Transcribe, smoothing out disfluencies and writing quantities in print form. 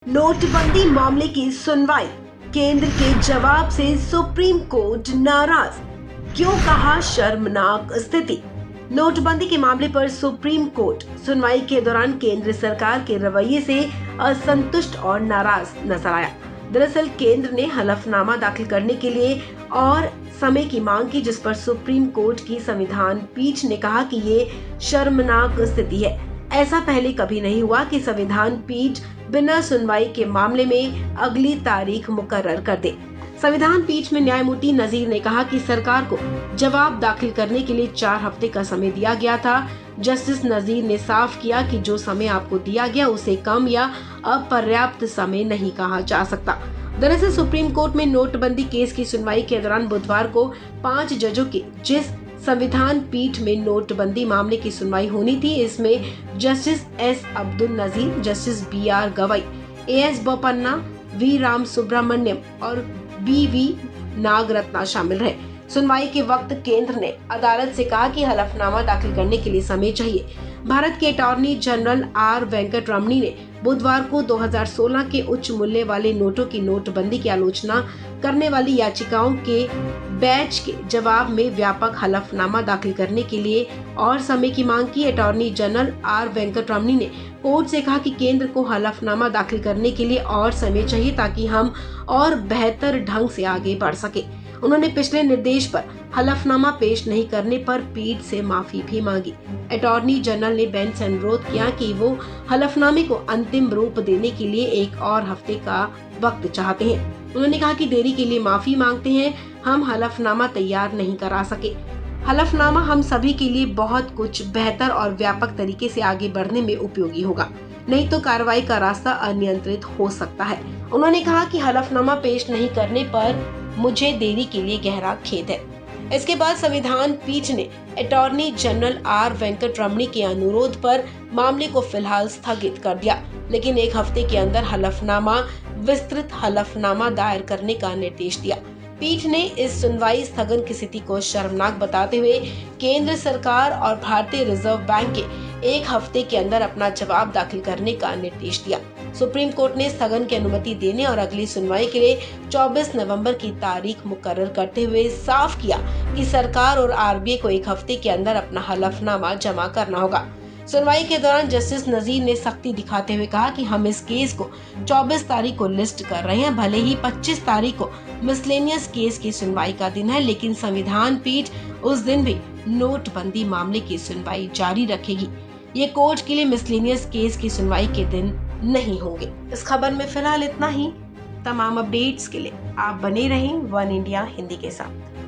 नोटबंदी मामले की सुनवाई, केंद्र के जवाब से सुप्रीम कोर्ट नाराज, क्यों कहा शर्मनाक स्थिति। नोटबंदी के मामले पर सुप्रीम कोर्ट सुनवाई के दौरान केंद्र सरकार के रवैये से असंतुष्ट और नाराज नजर आया। दरअसल केंद्र ने हलफनामा दाखिल करने के लिए और समय की मांग की, जिस पर सुप्रीम कोर्ट की संविधान पीठ ने कहा कि ये शर्मनाक स्थिति है। ऐसा पहले कभी नहीं हुआ कि संविधान पीठ बिना सुनवाई के मामले में अगली तारीख मुकर्रर कर दे। संविधान पीठ में न्यायमूर्ति नजीर ने कहा कि सरकार को जवाब दाखिल करने के लिए 4 हफ्ते का समय दिया गया था। जस्टिस नजीर ने साफ किया कि जो समय आपको दिया गया उसे कम या अपर्याप्त समय नहीं कहा जा सकता। दरअसल सुप्रीम कोर्ट में नोटबंदी केस की सुनवाई के दौरान बुधवार को 5 जजों की जिस संविधान पीठ में नोटबंदी मामले की सुनवाई होनी थी, इसमें justice S Abdul Nazeer, justice BR Gavai, AS Bopanna, V Ramasubramanian और BV नागरत्ना शामिल रहे। सुनवाई के वक्त केंद्र ने अदालत से कहा कि हलफनामा दाखिल करने के लिए समय चाहिए। भारत के अटॉर्नी जनरल R वेंकटरमणी ने बुधवार को 2016 के उच्च मूल्य वाले नोटों की नोटबंदी की आलोचना करने वाली याचिकाओं के बैच के जवाब में व्यापक हलफनामा दाखिल करने के लिए और समय की मांग की। अटॉर्नी जनरल R वेंकटरमणी ने कोर्ट से कहा कि केंद्र को हलफनामा दाखिल करने के लिए और समय चाहिए ताकि हम और बेहतर ढंग से आगे बढ़ सके। उन्होंने पिछले निर्देश पर हलफनामा पेश नहीं करने पर पीठ से माफी भी मांगी। अटॉर्नी जनरल ने बेंच से अनुरोध किया कि वो हलफनामे को अंतिम रूप देने के लिए 1 और हफ्ते का वक्त चाहते हैं। उन्होंने कहा कि देरी के लिए माफी मांगते हैं, हम हलफनामा तैयार नहीं करा सके। हलफनामा हम सभी के लिए बहुत कुछ बेहतर और व्यापक तरीके से आगे बढ़ने में उपयोगी होगा, नहीं तो कार्रवाई का रास्ता अनियंत्रित हो सकता है। उन्होंने कहा कि हलफनामा पेश नहीं करने पर मुझे देरी के लिए गहरा खेद है। इसके बाद संविधान पीठ ने अटॉर्नी जनरल R वेंकटरमणी के अनुरोध पर मामले को फिलहाल स्थगित कर दिया, लेकिन 1 हफ्ते के अंदर विस्तृत हलफनामा दायर करने का निर्देश दिया। पीठ ने इस सुनवाई स्थगन की स्थिति को शर्मनाक बताते हुए केंद्र सरकार और भारतीय रिजर्व बैंक के 1 हफ्ते के अंदर अपना जवाब दाखिल करने का निर्देश दिया। सुप्रीम कोर्ट ने स्थगन की अनुमति देने और अगली सुनवाई के लिए 24 नवंबर की तारीख मुकर्रर करते हुए साफ किया कि सरकार और RBI को 1 हफ्ते के अंदर अपना हलफनामा जमा करना होगा। सुनवाई के दौरान जस्टिस नजीर ने सख्ती दिखाते हुए कहा कि हम इस केस को 24 तारीख को लिस्ट कर रहे हैं, भले ही 25 तारीख को मिसलेनियस केस की सुनवाई का दिन है, लेकिन संविधान पीठ उस दिन भी नोटबंदी मामले की सुनवाई जारी रखेगी। ये कोर्ट के लिए मिसलेनियस केस की सुनवाई के दिन नहीं होंगे। इस खबर में फिलहाल इतना ही। तमाम अपडेट्स के लिए आप बने रहें वन इंडिया हिंदी के साथ।